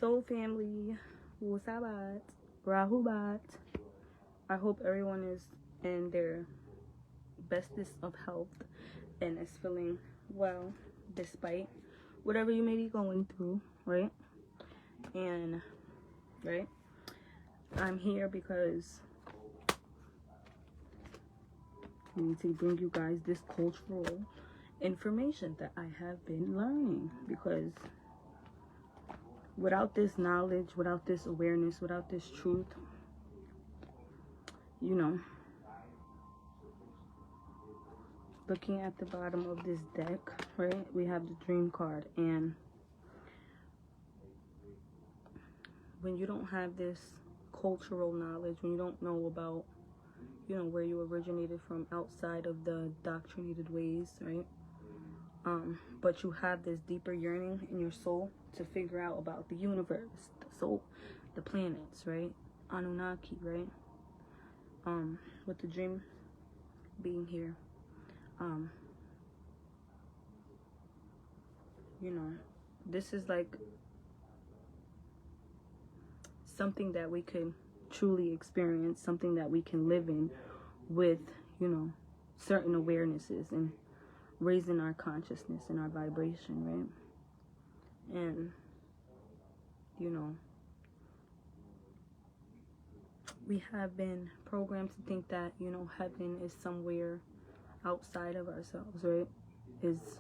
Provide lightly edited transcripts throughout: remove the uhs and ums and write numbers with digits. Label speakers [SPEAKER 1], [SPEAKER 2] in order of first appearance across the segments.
[SPEAKER 1] Soul family, Wu-Sabat, Rahubat. I hope everyone is in their bestest of health and is feeling well despite whatever you may be going through, right? And, right, I'm here because I need to bring you guys this cultural information that I have been learning, because without this knowledge, without this awareness, without this truth, you know, looking at the bottom of this deck, right, we have the dream card. And when you don't have this cultural knowledge, when you don't know about, you know, where you originated from outside of the doctrinated ways, right, but you have this deeper yearning in your soul to figure out about the universe, the soul, the planets, right, Anunnaki, right, with the dream being here, you know, this is like something that we could truly experience, something that we can live in with, you know, certain awarenesses and raising our consciousness and our vibration, right? And, you know, we have been programmed to think that, you know, heaven is somewhere outside of ourselves, right? Is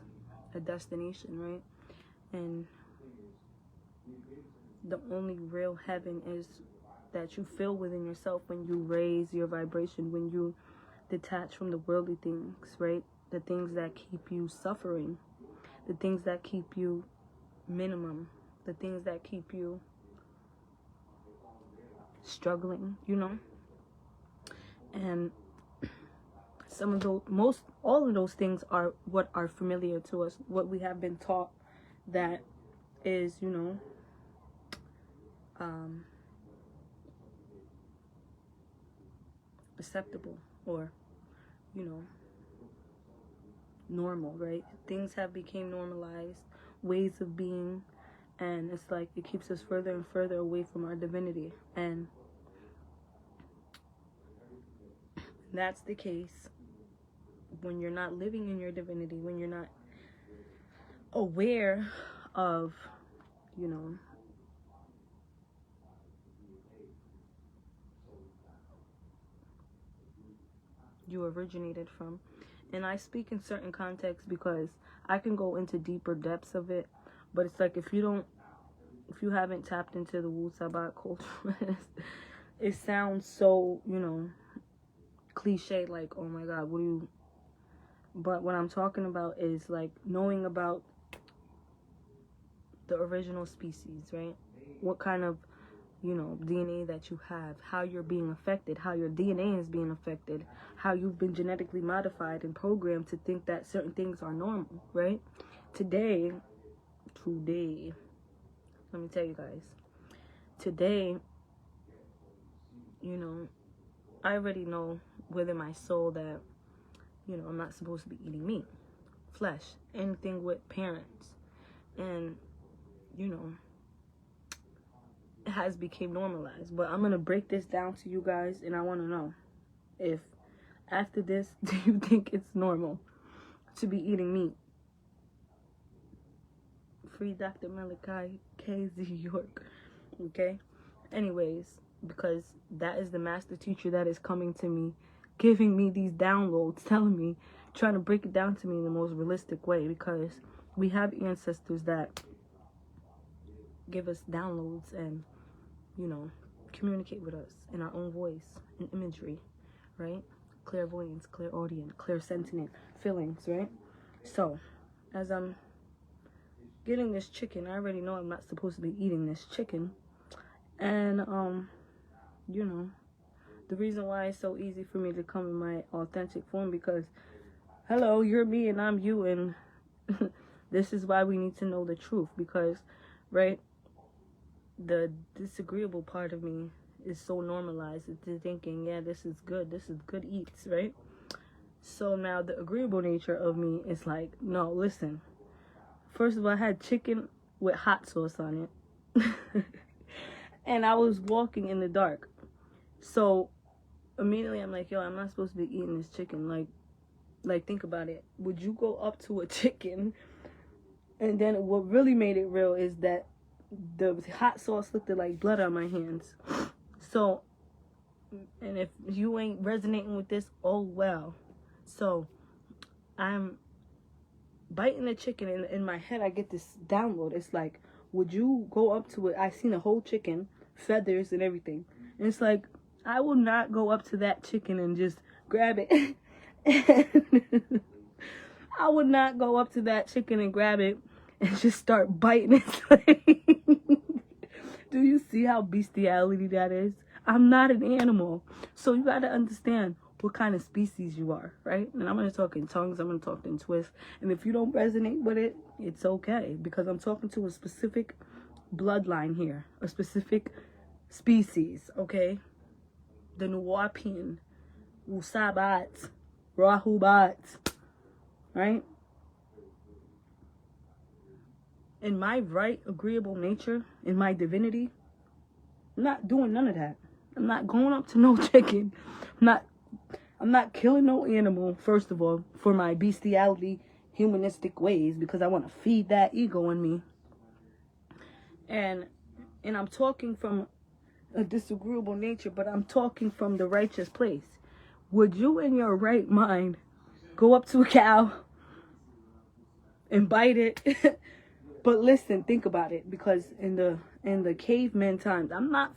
[SPEAKER 1] a destination, right? And the only real heaven is that you feel within yourself when you raise your vibration, when you detach from the worldly things, right? The things that keep you suffering, the things that keep you minimum, the things that keep you struggling, you know? And some of those, all of those things are what are familiar to us, what we have been taught that is, you know, acceptable, or, you know, normal, right? Things have become normalized, ways of being, and it's like it keeps us further and further away from our divinity. And that's the case when you're not living in your divinity, when you're not aware of, you know, you originated from. And I speak in certain contexts because I can go into deeper depths of it, but it's like if you haven't tapped into the Wu-Sabat culture, it sounds so, you know, cliche, like, oh my God, what do you, but what I'm talking about is like knowing about the original species, right? What kind of, you know, DNA that you have, how you're being affected, how your DNA is being affected, how you've been genetically modified and programmed to think that certain things are normal, right? Today, let me tell you guys, today, you know, I already know within my soul that, you know, I'm not supposed to be eating meat, flesh, anything with parents. And, you know, it has become normalized. But I'm going to break this down to you guys, and I want to know if after this, do you think it's normal to be eating meat? Free Dr. Malachi, KZ York. Okay? Anyways, because that is the master teacher that is coming to me, giving me these downloads, telling me, trying to break it down to me in the most realistic way, because we have ancestors that give us downloads and, you know, communicate with us in our own voice and imagery, right? Clairvoyance, clairaudient, clairsentient feelings, right? So, as I'm getting this chicken, I already know I'm not supposed to be eating this chicken. And, you know, the reason why it's so easy for me to come in my authentic form, because, hello, you're me and I'm you, and this is why we need to know the truth, because, right, the disagreeable part of me is so normalized into thinking, yeah, this is good eats, right? So now the agreeable nature of me is like, no, listen, first of all, I had chicken with hot sauce on it, And I was walking in the dark. So immediately I'm like, yo, I'm not supposed to be eating this chicken. Like think about it. Would you go up to a chicken? And then what really made it real is that the hot sauce looked like blood on my hands. So, and if you ain't resonating with this, oh well. So I'm biting the chicken, and in my head I get this download. It's like, would you go up to it? I seen a whole chicken, feathers and everything. And it's like, I will not go up to that chicken and just grab it. I would not go up to that chicken and grab it and just start biting its leg. Do you see how bestiality that is? I'm not an animal. So you got to understand what kind of species you are, right? And I'm going to talk in tongues. I'm going to talk in twists. And if you don't resonate with it, it's okay. Because I'm talking to a specific bloodline here. A specific species, okay? The Nuwapian, Wu-Sabat, Rahubat, right? In my right agreeable nature, in my divinity, I'm not doing none of that. I'm not going up to no chicken. I'm not killing no animal, first of all, for my bestiality, humanistic ways, because I want to feed that ego in me. And I'm talking from a disagreeable nature, but I'm talking from the righteous place. Would you in your right mind go up to a cow and bite it? But listen, think about it, because in the caveman times,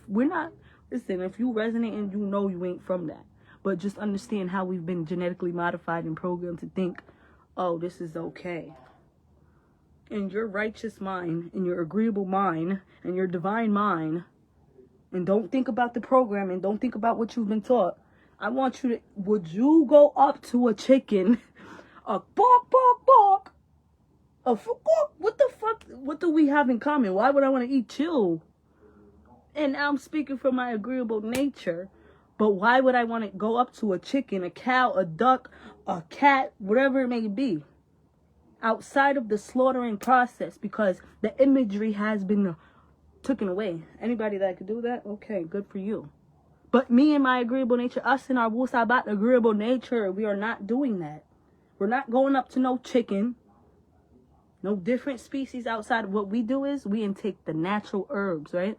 [SPEAKER 1] we're not, listen, if you resonate and you know you ain't from that, but just understand how we've been genetically modified and programmed to think, oh, this is okay. In your righteous mind, in your agreeable mind, in your divine mind, and don't think about the program and don't think about what you've been taught. I want you to, would you go up to a chicken, a bark, bark, bark, what the fuck, what do we have in common? Why would I want to eat you? And I'm speaking from my agreeable nature, but why would I want to go up to a chicken, a cow, a duck, a cat, whatever it may be, outside of the slaughtering process? Because the imagery has been taken away. Anybody that could do that, okay, good for you. But me and my agreeable nature, us in our Wu-Sabat agreeable nature, we are not doing that. We're not going up to no chicken. No different species outside. What we do is we intake the natural herbs, right?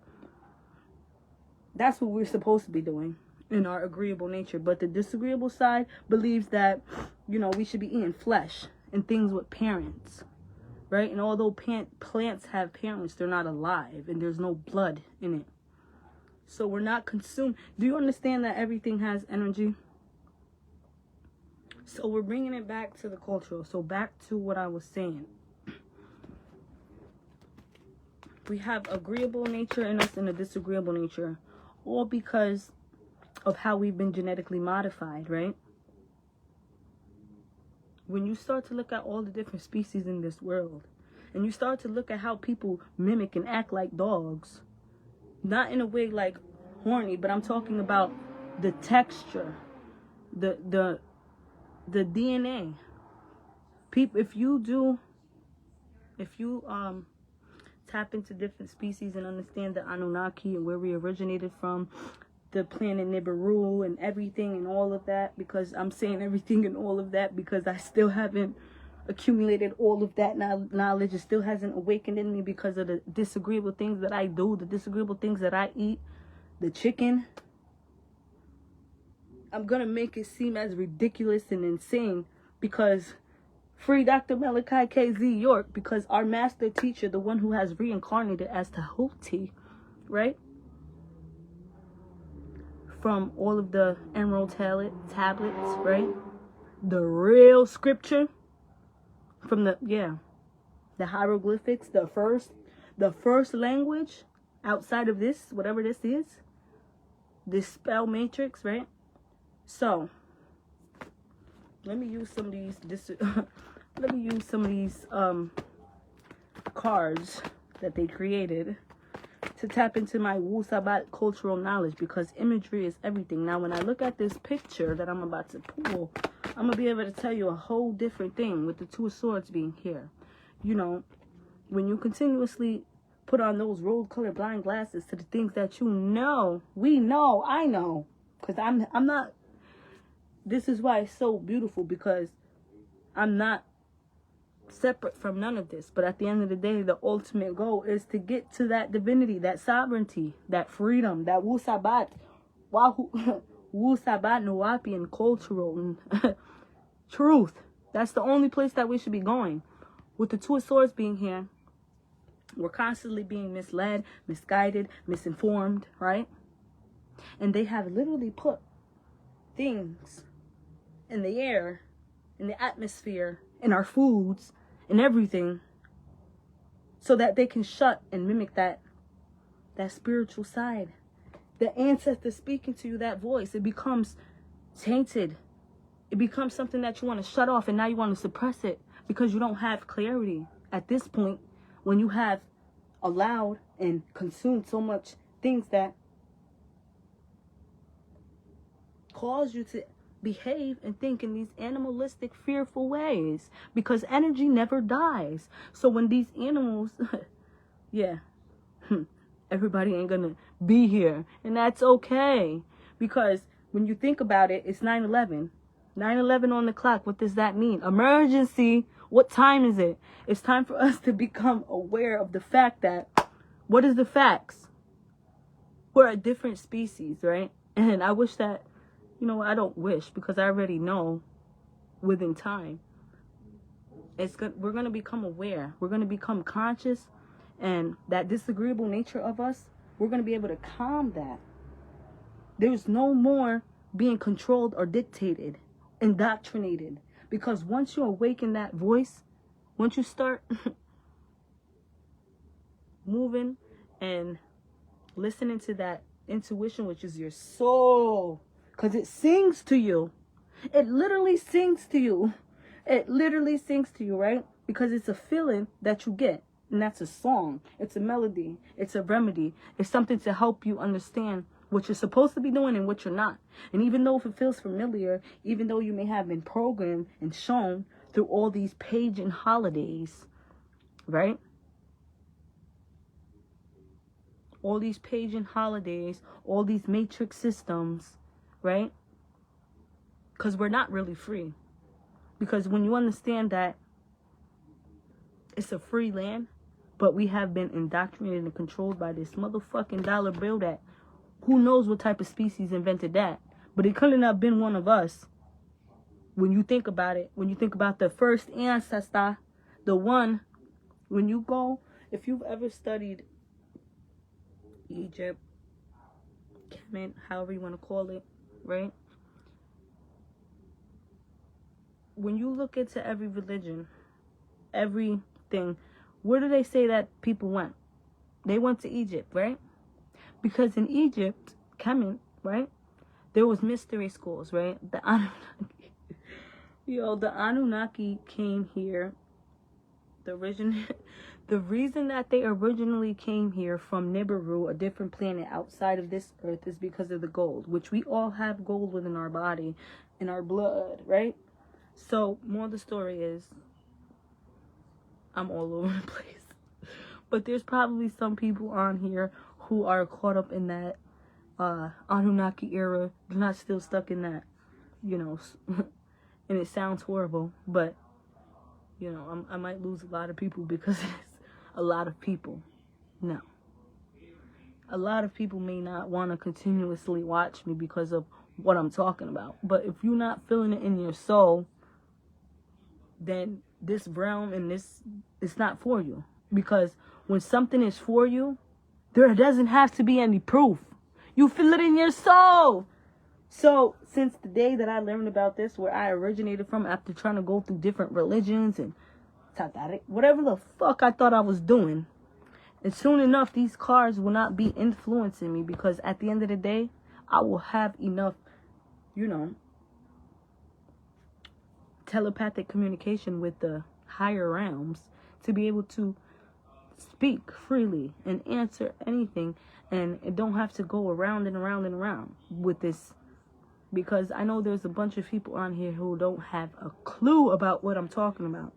[SPEAKER 1] That's what we're supposed to be doing in our agreeable nature. But the disagreeable side believes that, we should be eating flesh and things with parents, right? And although plants have parents, they're not alive and there's no blood in it. So we're not consumed. Do you understand that everything has energy? So we're bringing it back to the cultural. So back to what I was saying. We have agreeable nature in us and a disagreeable nature, all because of how we've been genetically modified, right? When you start to look at all the different species in this world, and you start to look at how people mimic and act like dogs, not in a way like horny, but I'm talking about the texture, the DNA. People, if you tap into different species and understand the Anunnaki and where we originated from, the planet Nibiru and everything and all of that, because I'm saying everything and all of that because I still haven't accumulated all of that knowledge. It still hasn't awakened in me because of the disagreeable things that I do, the disagreeable things that I eat, the chicken. I'm going to make it seem as ridiculous and insane because free Dr. Malachi KZ York, because our master teacher, the one who has reincarnated as Tahuti, right? From all of the emerald tablets, right? The real scripture from the hieroglyphics, the first language outside of this, whatever this is, this spell matrix, right? So let me use some of these cards that they created to tap into my Wu-Sabat cultural knowledge, because imagery is everything. Now, when I look at this picture that I'm about to pull, I'm going to be able to tell you a whole different thing with the Two of Swords being here. When you continuously put on those rose-colored blind glasses to the things that you know. We know. I know. Because I'm not. This is why it's so beautiful, because I'm not separate from none of this. But at the end of the day, the ultimate goal is to get to that divinity, that sovereignty, that freedom, that Wu-Sabat. Wu-Sabat, Nuwapian, cultural truth. That's the only place that we should be going. With the Two of Swords being here, we're constantly being misled, misguided, misinformed, right? And they have literally put things in the air, in the atmosphere, in our foods, in everything, so that they can shut and mimic that spiritual side. The ancestor speaking to you, that voice, it becomes tainted. It becomes something that you want to shut off, and now you want to suppress it because you don't have clarity at this point, when you have allowed and consumed so much things that cause you to behave and think in these animalistic, fearful ways, because energy never dies. So when these animals, yeah, everybody ain't gonna be here, and that's okay, because when you think about it, it's 9/11. 9/11 on the clock. What does that mean? Emergency. What time is it? It's time for us to become aware of the fact that, what is the facts? We're a different species, right? And I wish that, I don't wish, because I already know within time. We're going to become aware. We're going to become conscious, and that disagreeable nature of us, we're going to be able to calm that. There's no more being controlled or dictated, indoctrinated. Because once you awaken that voice, once you start moving and listening to that intuition, which is your soul, because it sings to you. It literally sings to you. It literally sings to you, right? Because it's a feeling that you get. And that's a song. It's a melody. It's a remedy. It's something to help you understand what you're supposed to be doing and what you're not. And even though if it feels familiar, even though you may have been programmed and shown through all these pagan holidays, right? All these pagan holidays, all these matrix systems, right? Because we're not really free. Because when you understand that it's a free land, but we have been indoctrinated and controlled by this motherfucking dollar bill that who knows what type of species invented that. But it couldn't have been one of us. When you think about it, when you think about the first ancestor, the one, when you go, if you've ever studied Egypt, Kemet, however you want to call it, right? When you look into every religion, everything, where do they say that people went? They went to Egypt, right? Because in Egypt, Kemet, right? There was mystery schools, right? The Anunnaki. The Anunnaki came here. The reason that they originally came here from Nibiru, a different planet outside of this earth, is because of the gold, which we all have gold within our body, in our blood, right? So, more of the story is, I'm all over the place. But there's probably some people on here who are caught up in that Anunnaki era. They're not still stuck in that, and it sounds horrible, but, I might lose a lot of people because it's a lot of people. No. A lot of people may not want to continuously watch me because of what I'm talking about. But if you're not feeling it in your soul, then this realm and this, it's not for you. Because when something is for you, there doesn't have to be any proof. You feel it in your soul. So, since the day that I learned about this, where I originated from after trying to go through different religions and whatever the fuck I thought I was doing, and soon enough, these cards will not be influencing me, because at the end of the day, I will have enough, telepathic communication with the higher realms to be able to speak freely and answer anything, and it don't have to go around and around and around with this, because I know there's a bunch of people on here who don't have a clue about what I'm talking about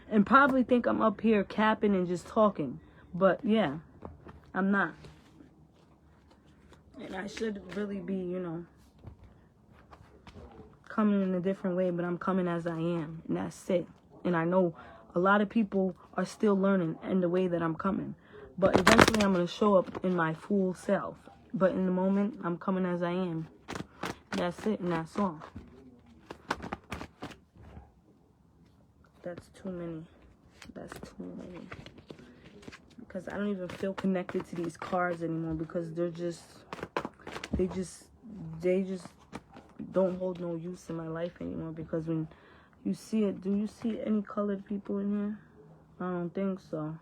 [SPEAKER 1] and probably think I'm up here capping and just talking, But yeah, I'm not. And I should really be, you know, coming in a different way, but I'm coming as I am, and that's it. And I know a lot of people are still learning in the way that I'm coming. But eventually I'm going to show up in my full self. But in the moment, I'm coming as I am. That's it, and that's all. That's too many. That's too many. Because I don't even feel connected to these cards anymore, because they just don't hold no use in my life anymore. Because when you see it, do you see any colored people in here? I don't think so.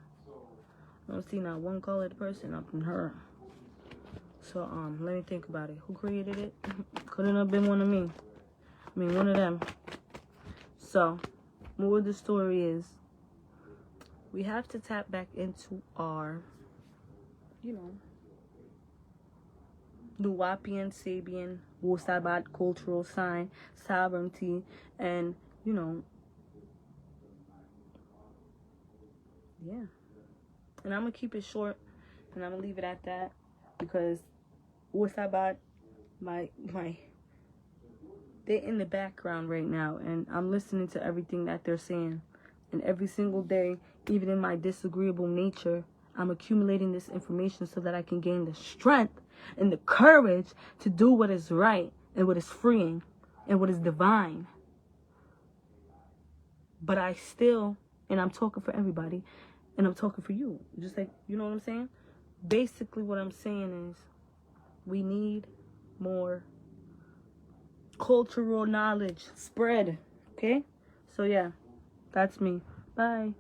[SPEAKER 1] I don't see not one colored person up in her. So let me think about it. Who created it? Couldn't have been one of me. I mean, one of them. So, more of the story is, we have to tap back into our, you know, Nuwapian, Sabian, Wu-Sabat cultural sign, sovereignty, and, you know, yeah. And I'm going to keep it short, and I'm going to leave it at that, because Wu-Sabat, they're in the background right now, and I'm listening to everything that they're saying. And every single day, even in my disagreeable nature, I'm accumulating this information so that I can gain the strength and the courage to do what is right and what is freeing and what is divine. But I still, and I'm talking for everybody, and I'm talking for you. Just like, you know what I'm saying? Basically, what I'm saying is, we need more cultural knowledge spread. Okay? So, yeah, that's me. Bye.